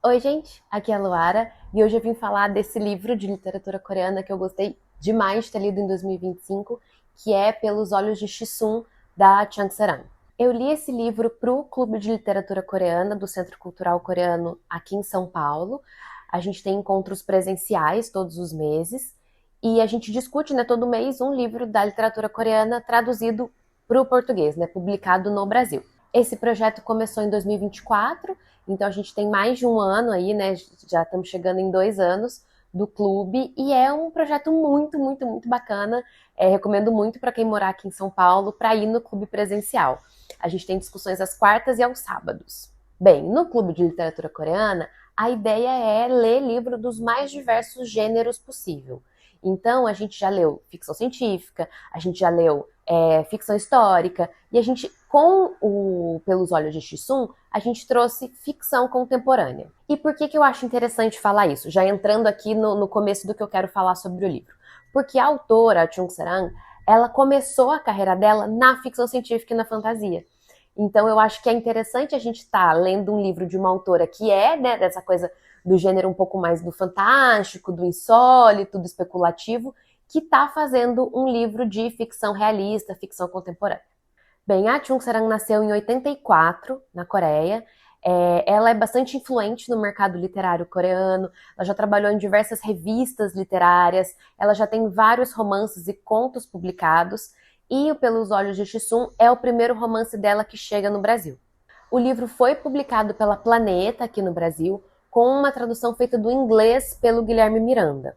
Oi, gente, aqui é a Luara e hoje eu vim falar desse livro de literatura coreana que eu gostei demais de ter lido em 2025, que é Pelos Olhos de Shisun, da Chang Saran. Eu li esse livro para o Clube de Literatura Coreana do Centro Cultural Coreano aqui em São Paulo. A gente tem encontros presenciais todos os meses e a gente discute, né, todo mês um livro da literatura coreana traduzido para o português, né, publicado no Brasil. Esse projeto começou em 2024, então a gente tem mais de um ano aí, né? Já estamos chegando em 2 anos do clube e é um projeto muito, muito, muito bacana. Recomendo muito para quem morar aqui em São Paulo para ir no clube presencial. A gente tem discussões às quartas e aos sábados. Bem, no clube de literatura coreana, a ideia é ler livro dos mais diversos gêneros possível. Então, a gente já leu ficção científica, a gente já leu ficção histórica, e a gente, com o Pelos Olhos de Shisun, a gente trouxe ficção contemporânea. E por que eu acho interessante falar isso? Já entrando aqui no começo do que eu quero falar sobre o livro. Porque a autora, a Chung Sarang, ela começou a carreira dela na ficção científica e na fantasia. Então eu acho que é interessante a gente estar lendo um livro de uma autora que é, né, dessa coisa do gênero um pouco mais do fantástico, do insólito, do especulativo, que está fazendo um livro de ficção realista, ficção contemporânea. Bem, a Chung Sarang nasceu em 84, na Coreia. Ela é bastante influente no mercado literário coreano, ela já trabalhou em diversas revistas literárias, ela já tem vários romances e contos publicados, e o Pelos Olhos de Shisun é o primeiro romance dela que chega no Brasil. O livro foi publicado pela Planeta aqui no Brasil, com uma tradução feita do inglês pelo Guilherme Miranda.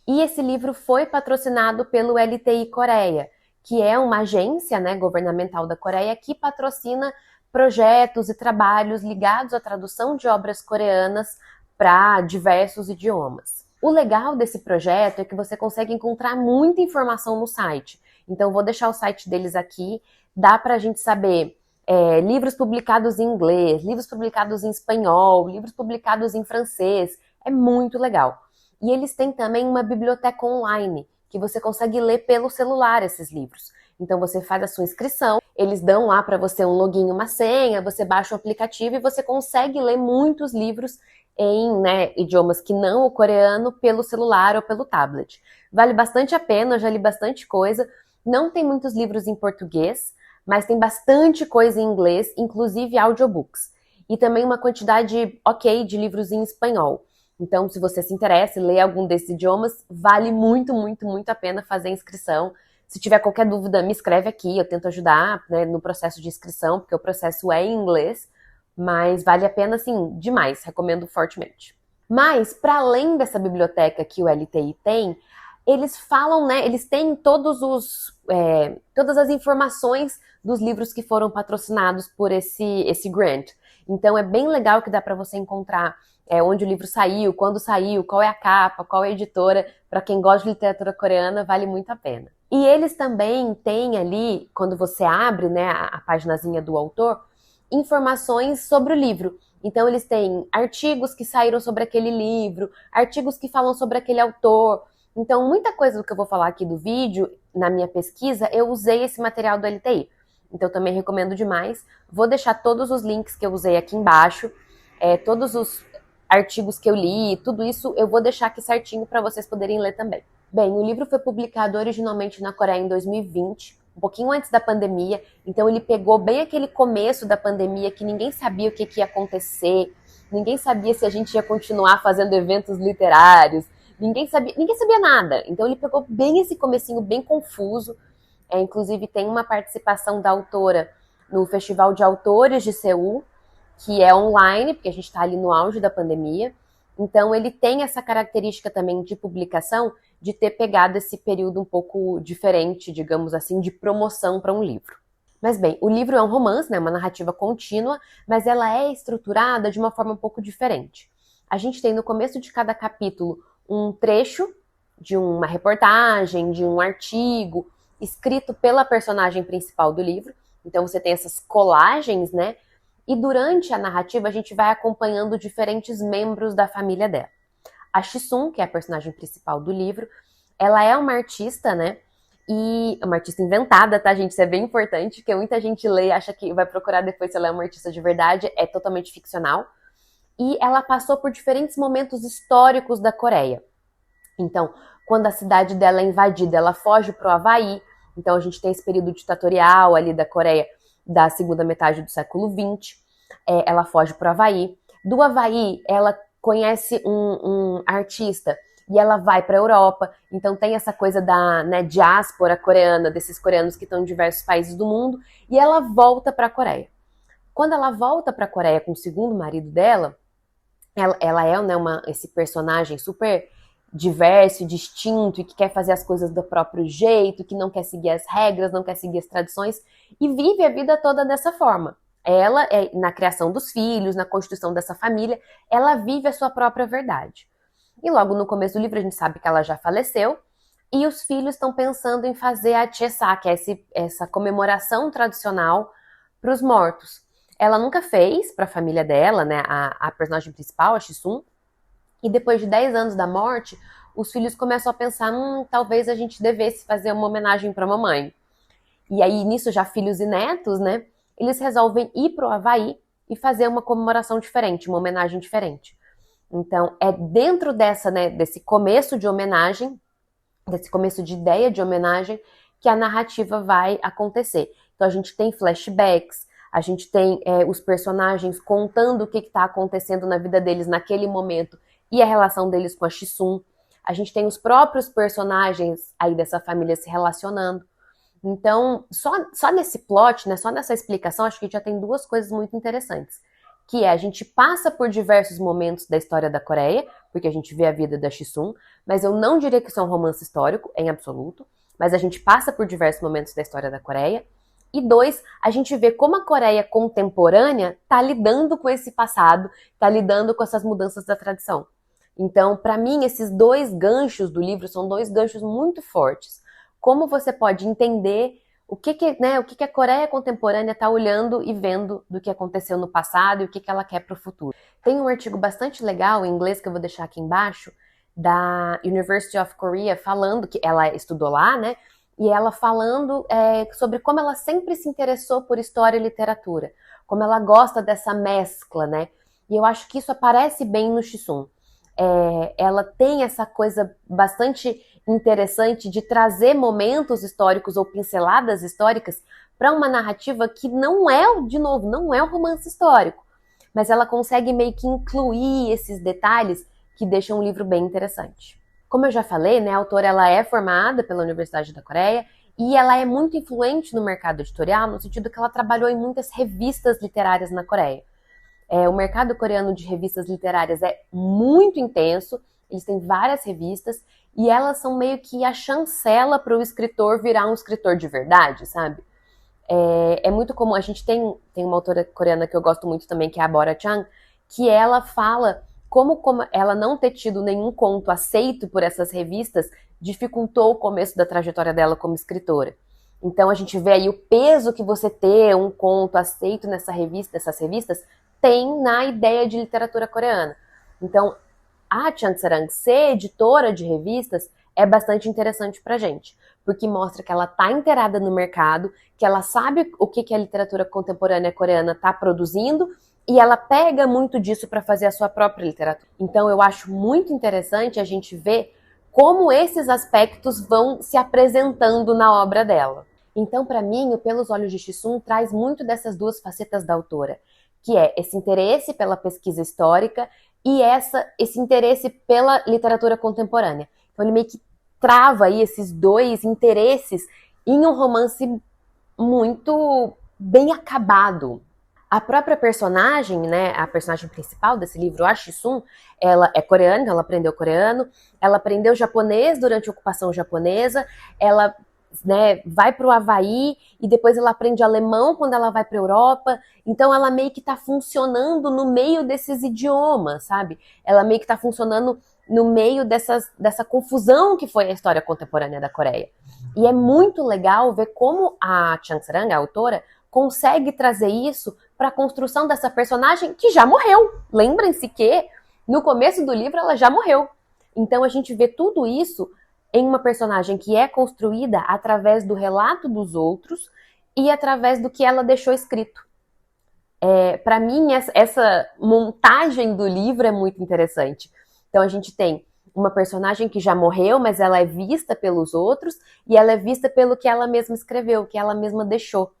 E esse livro foi patrocinado pelo LTI Coreia, que é uma agência, né, governamental da Coreia que patrocina projetos e trabalhos ligados à tradução de obras coreanas para diversos idiomas. O legal desse projeto é que você consegue encontrar muita informação no site. Então, vou deixar o site deles aqui. Dá para a gente saber livros publicados em inglês, livros publicados em espanhol, livros publicados em francês. É muito legal. E eles têm também uma biblioteca online, que você consegue ler pelo celular esses livros. Então você faz a sua inscrição, eles dão lá para você um login e uma senha, você baixa o aplicativo e você consegue ler muitos livros em, né, idiomas que não o coreano pelo celular ou pelo tablet. Vale bastante a pena, eu já li bastante coisa. Não tem muitos livros em português, mas tem bastante coisa em inglês, inclusive audiobooks. E também uma quantidade ok de livros em espanhol. Então, se você se interessa e lê algum desses idiomas, vale muito, muito, muito a pena fazer a inscrição. Se tiver qualquer dúvida, me escreve aqui, eu tento ajudar, né, no processo de inscrição, porque o processo é em inglês, mas vale a pena, assim, demais, recomendo fortemente. Mas, para além dessa biblioteca que o LTI tem, eles falam, né, eles têm todas as informações dos livros que foram patrocinados por esse grant. Então, é bem legal que dá para você encontrar onde o livro saiu, quando saiu, qual é a capa, qual é a editora. Para quem gosta de literatura coreana, vale muito a pena. E eles também têm ali, quando você abre, né, a paginazinha do autor, informações sobre o livro. Então eles têm artigos que saíram sobre aquele livro, artigos que falam sobre aquele autor. Então muita coisa do que eu vou falar aqui do vídeo, na minha pesquisa, eu usei esse material do LTI. Então eu também recomendo demais. Vou deixar todos os links que eu usei aqui embaixo, todos os artigos que eu li, tudo isso eu vou deixar aqui certinho para vocês poderem ler também. Bem, o livro foi publicado originalmente na Coreia em 2020, um pouquinho antes da pandemia, então ele pegou bem aquele começo da pandemia que ninguém sabia o que ia acontecer, ninguém sabia se a gente ia continuar fazendo eventos literários, ninguém sabia nada. Então ele pegou bem esse comecinho bem confuso. Inclusive tem uma participação da autora no Festival de Autores de Seul, que é online, porque a gente está ali no auge da pandemia. Então ele tem essa característica também de publicação, de ter pegado esse período um pouco diferente, digamos assim, de promoção para um livro. Mas bem, o livro é um romance, né, uma narrativa contínua, mas ela é estruturada de uma forma um pouco diferente. A gente tem no começo de cada capítulo um trecho de uma reportagem, de um artigo, escrito pela personagem principal do livro. Então você tem essas colagens, né? E durante a narrativa a gente vai acompanhando diferentes membros da família dela. A Shisun, que é a personagem principal do livro, ela é uma artista, né? E uma artista inventada, tá, gente? Isso é bem importante, porque muita gente lê e acha que vai procurar depois se ela é uma artista de verdade. É totalmente ficcional. e ela passou por diferentes momentos históricos da Coreia. Então, quando a cidade dela é invadida, ela foge para o Havaí. Então, a gente tem esse período ditatorial ali da Coreia da segunda metade do século XX. Ela foge para o Havaí. Do Havaí, ela conhece um artista e ela vai para a Europa. Então, tem essa coisa da diáspora coreana, desses coreanos que estão em diversos países do mundo. E ela volta para a Coreia. Quando ela volta para a Coreia com o segundo marido dela, ela é esse personagem super diverso, distinto e que quer fazer as coisas do próprio jeito, que não quer seguir as regras, não quer seguir as tradições e vive a vida toda dessa forma. Ela, na criação dos filhos, na constituição dessa família, ela vive a sua própria verdade. E logo no começo do livro a gente sabe que ela já faleceu e os filhos estão pensando em fazer a Chesa, que é essa comemoração tradicional para os mortos. Ela nunca fez para a família dela, né, a personagem principal, a Jisung. E depois de 10 anos da morte, os filhos começam a pensar, talvez a gente devesse fazer uma homenagem para a mamãe. E aí, nisso, já filhos e netos, né, eles resolvem ir para o Havaí e fazer uma comemoração diferente, uma homenagem diferente. Então, é dentro desse começo de homenagem, desse começo de ideia de homenagem, que a narrativa vai acontecer. Então, a gente tem flashbacks, a gente tem os personagens contando o que está acontecendo na vida deles naquele momento, e a relação deles com a Jisung. A gente tem os próprios personagens aí dessa família se relacionando. Então, só nesse plot, né, só nessa explicação, acho que a gente já tem duas coisas muito interessantes. Que a gente passa por diversos momentos da história da Coreia, porque a gente vê a vida da Jisung, mas eu não diria que isso é um romance histórico, em absoluto, mas a gente passa por diversos momentos da história da Coreia. E 2, a gente vê como a Coreia contemporânea está lidando com esse passado, está lidando com essas mudanças da tradição. Então, para mim, esses 2 ganchos do livro são 2 ganchos muito fortes. Como você pode entender o que a Coreia contemporânea está olhando e vendo do que aconteceu no passado e o que ela quer para o futuro. Tem um artigo bastante legal em inglês que eu vou deixar aqui embaixo, da University of Korea, falando que ela estudou lá, né? E ela falando sobre como ela sempre se interessou por história e literatura, como ela gosta dessa mescla, né? E eu acho que isso aparece bem no Jisung. Ela tem essa coisa bastante interessante de trazer momentos históricos ou pinceladas históricas para uma narrativa que não é, de novo, não é um romance histórico, mas ela consegue meio que incluir esses detalhes que deixam o livro bem interessante. Como eu já falei, né, a autora ela é formada pela Universidade da Coreia e ela é muito influente no mercado editorial, no sentido que ela trabalhou em muitas revistas literárias na Coreia. O mercado coreano de revistas literárias é muito intenso, eles têm várias revistas e elas são meio que a chancela para o escritor virar um escritor de verdade, sabe? É muito comum, a gente tem uma autora coreana que eu gosto muito também, que é a Bora Chang, que ela fala como ela não ter tido nenhum conto aceito por essas revistas dificultou o começo da trajetória dela como escritora. Então a gente vê aí o peso que você ter um conto aceito nessas revistas, tem na ideia de literatura coreana. Então, a Changsarang ser editora de revistas é bastante interessante pra gente, porque mostra que ela tá inteirada no mercado, que ela sabe o que a literatura contemporânea coreana tá produzindo, e ela pega muito disso para fazer a sua própria literatura. Então, eu acho muito interessante a gente ver como esses aspectos vão se apresentando na obra dela. Então, para mim, o Pelos Olhos de Jisung traz muito dessas duas facetas da autora, que é esse interesse pela pesquisa histórica e esse interesse pela literatura contemporânea. Então ele meio que trava aí esses 2 interesses em um romance muito bem acabado. A própria personagem, né, a personagem principal desse livro, a Jisung, ela é coreana, então ela aprendeu coreano, ela aprendeu japonês durante a ocupação japonesa, ela vai para o Havaí e depois ela aprende alemão quando ela vai para a Europa. Então ela meio que está funcionando no meio desses idiomas, sabe? Ela meio que está funcionando no meio dessa confusão que foi a história contemporânea da Coreia. E é muito legal ver como a Changsarang, a autora, consegue trazer isso para a construção dessa personagem que já morreu. Lembrem-se que no começo do livro ela já morreu. Então a gente vê tudo isso em uma personagem que é construída através do relato dos outros e através do que ela deixou escrito. Para mim, essa montagem do livro é muito interessante. Então, a gente tem uma personagem que já morreu, mas ela é vista pelos outros e ela é vista pelo que ela mesma escreveu, que ela mesma deixou.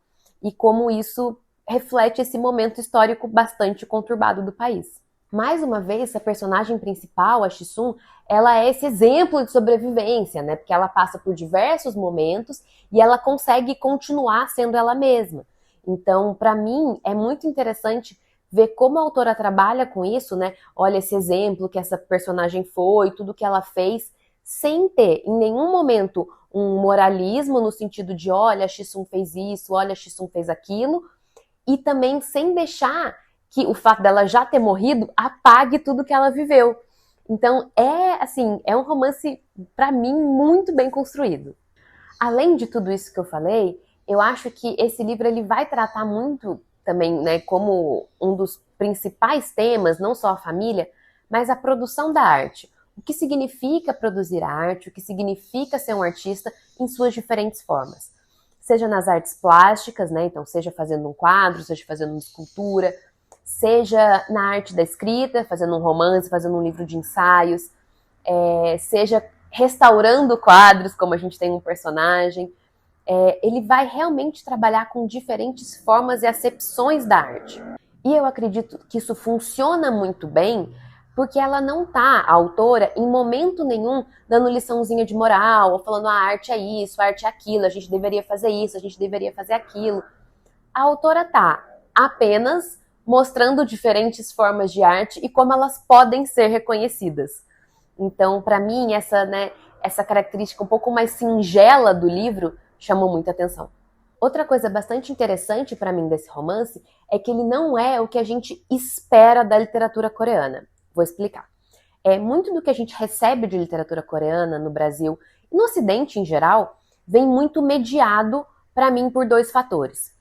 E como isso reflete esse momento histórico bastante conturbado do país. Mais uma vez, a personagem principal, a Shisun, ela é esse exemplo de sobrevivência, né? Porque ela passa por diversos momentos e ela consegue continuar sendo ela mesma. Então, para mim, é muito interessante ver como a autora trabalha com isso, né? Olha esse exemplo que essa personagem foi, tudo que ela fez, sem ter em nenhum momento um moralismo no sentido de olha, a Shisun fez isso, olha, a Shisun fez aquilo, e também sem deixar que o fato dela já ter morrido apague tudo que ela viveu. Então, é um romance, para mim, muito bem construído. Além de tudo isso que eu falei, eu acho que esse livro ele vai tratar muito também, né, como um dos principais temas, não só a família, mas a produção da arte. O que significa produzir arte, o que significa ser um artista em suas diferentes formas. Seja nas artes plásticas, né, então seja fazendo um quadro, seja fazendo uma escultura, seja na arte da escrita, fazendo um romance, fazendo um livro de ensaios, seja restaurando quadros, como a gente tem um personagem, ele vai realmente trabalhar com diferentes formas e acepções da arte. E eu acredito que isso funciona muito bem, porque ela não tá, a autora, em momento nenhum, dando liçãozinha de moral, ou falando a arte é isso, a arte é aquilo, a gente deveria fazer isso, a gente deveria fazer aquilo. A autora tá apenas mostrando diferentes formas de arte e como elas podem ser reconhecidas. Então, para mim, essa característica um pouco mais singela do livro chamou muita atenção. Outra coisa bastante interessante para mim desse romance é que ele não é o que a gente espera da literatura coreana. Vou explicar. Muito do que a gente recebe de literatura coreana no Brasil e no Ocidente em geral vem muito mediado, para mim, por dois fatores.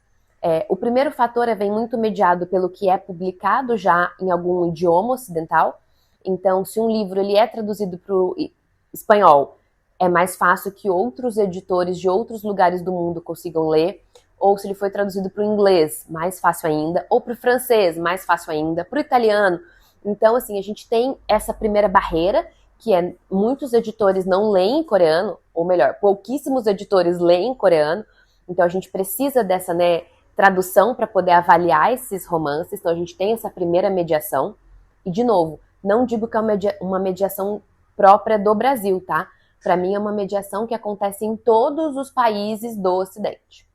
O primeiro fator vem muito mediado pelo que é publicado já em algum idioma ocidental. Então, se um livro ele é traduzido para o espanhol, é mais fácil que outros editores de outros lugares do mundo consigam ler. Ou se ele foi traduzido para o inglês, mais fácil ainda. Ou para o francês, mais fácil ainda. Para o italiano. Então, assim, a gente tem essa primeira barreira, que muitos editores não leem coreano, ou melhor, pouquíssimos editores leem coreano. Então, a gente precisa dessa, tradução para poder avaliar esses romances. Então, a gente tem essa primeira mediação. E, de novo, não digo que é uma mediação própria do Brasil, tá? Para mim, é uma mediação que acontece em todos os países do Ocidente.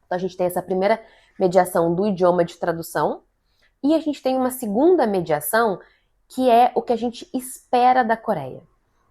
Então, a gente tem essa primeira mediação do idioma de tradução. E a gente tem uma segunda mediação, que é o que a gente espera da Coreia.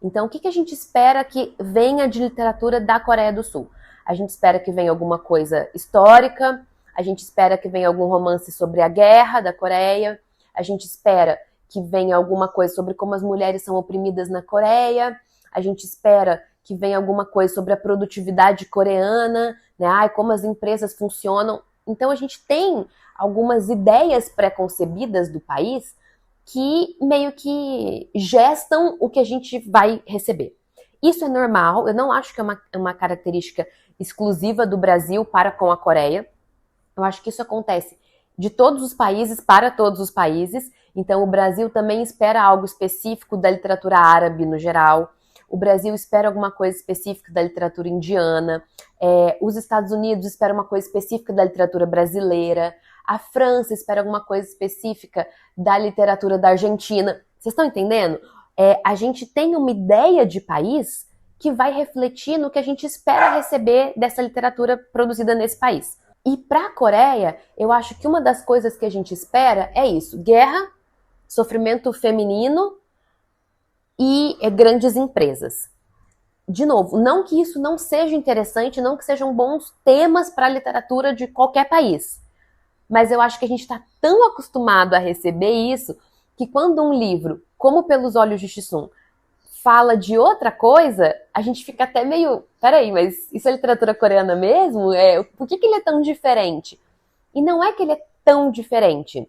Então, o que a gente espera que venha de literatura da Coreia do Sul? A gente espera que venha alguma coisa histórica, a gente espera que venha algum romance sobre a guerra da Coreia, a gente espera que venha alguma coisa sobre como as mulheres são oprimidas na Coreia, a gente espera que venha alguma coisa sobre a produtividade coreana, né? Como as empresas funcionam. Então, a gente tem algumas ideias pré-concebidas do país que meio que gestam o que a gente vai receber. Isso é normal, eu não acho que é uma característica exclusiva do Brasil para com a Coreia. Eu acho que isso acontece de todos os países para todos os países. Então, o Brasil também espera algo específico da literatura árabe no geral. O Brasil espera alguma coisa específica da literatura indiana. Os Estados Unidos esperam uma coisa específica da literatura brasileira. A França espera alguma coisa específica da literatura da Argentina. Vocês estão entendendo? A gente tem uma ideia de país que vai refletir no que a gente espera receber dessa literatura produzida nesse país. E para a Coreia, eu acho que uma das coisas que a gente espera é isso: guerra, sofrimento feminino e grandes empresas. De novo, não que isso não seja interessante, não que sejam bons temas para a literatura de qualquer país. Mas eu acho que a gente está tão acostumado a receber isso, que quando um livro, como Pelos Olhos de Shisun, fala de outra coisa, a gente fica até meio, peraí, mas isso é literatura coreana mesmo? Por que ele é tão diferente? E não é que ele é tão diferente.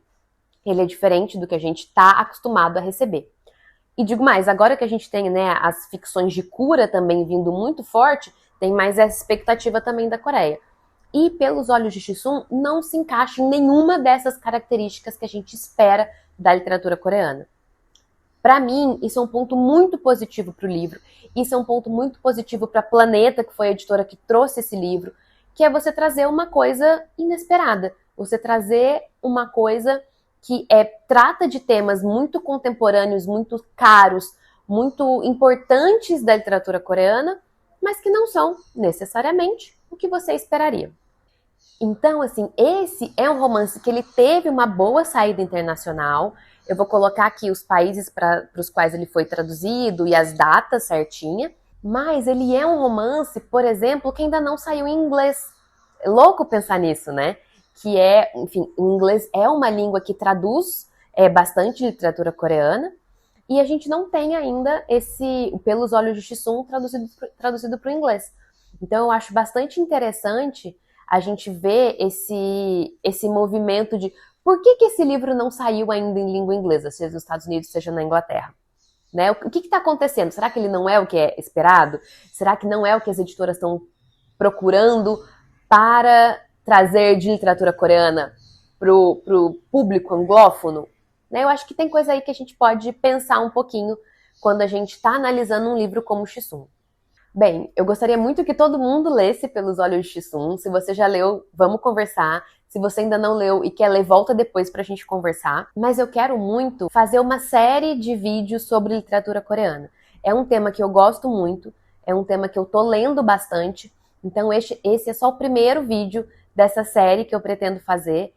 Ele é diferente do que a gente está acostumado a receber. E digo mais, agora que a gente tem as ficções de cura também vindo muito forte, tem mais essa expectativa também da Coreia. e Pelos Olhos de Shih-sun não se encaixa em nenhuma dessas características que a gente espera da literatura coreana. Para mim, isso é um ponto muito positivo para o livro, isso é um ponto muito positivo para a Planeta, que foi a editora que trouxe esse livro, que é você trazer uma coisa inesperada, você trazer uma coisa que trata de temas muito contemporâneos, muito caros, muito importantes da literatura coreana, mas que não são necessariamente o que você esperaria. Então, assim, esse é um romance que ele teve uma boa saída internacional. Eu vou colocar aqui os países para os quais ele foi traduzido e as datas certinha. Mas ele é um romance, por exemplo, que ainda não saiu em inglês. É louco pensar nisso, né? Que enfim, o inglês é uma língua que traduz bastante literatura coreana. E a gente não tem ainda o Pelos Olhos de Shih-sun traduzido para o inglês. Então eu acho bastante interessante a gente ver esse movimento de por que esse livro não saiu ainda em língua inglesa, seja nos Estados Unidos, seja na Inglaterra. Né? O que está acontecendo? Será que ele não é o que é esperado? Será que não é o que as editoras estão procurando para trazer de literatura coreana para o público anglófono? Né? Eu acho que tem coisa aí que a gente pode pensar um pouquinho quando a gente está analisando um livro como Shih-sun. Bem, eu gostaria muito que todo mundo lesse Pelos Olhos de Shih-sun. Se você já leu, vamos conversar. Se você ainda não leu e quer ler, volta depois pra gente conversar. Mas eu quero muito fazer uma série de vídeos sobre literatura coreana. É um tema que eu gosto muito, é um tema que eu tô lendo bastante. Então esse é só o primeiro vídeo dessa série que eu pretendo fazer,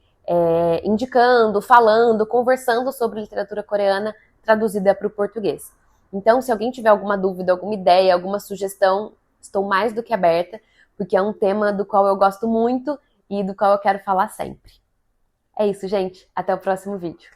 indicando, falando, conversando sobre literatura coreana traduzida para o português. Então, se alguém tiver alguma dúvida, alguma ideia, alguma sugestão, estou mais do que aberta, porque é um tema do qual eu gosto muito e do qual eu quero falar sempre. É isso, gente. Até o próximo vídeo.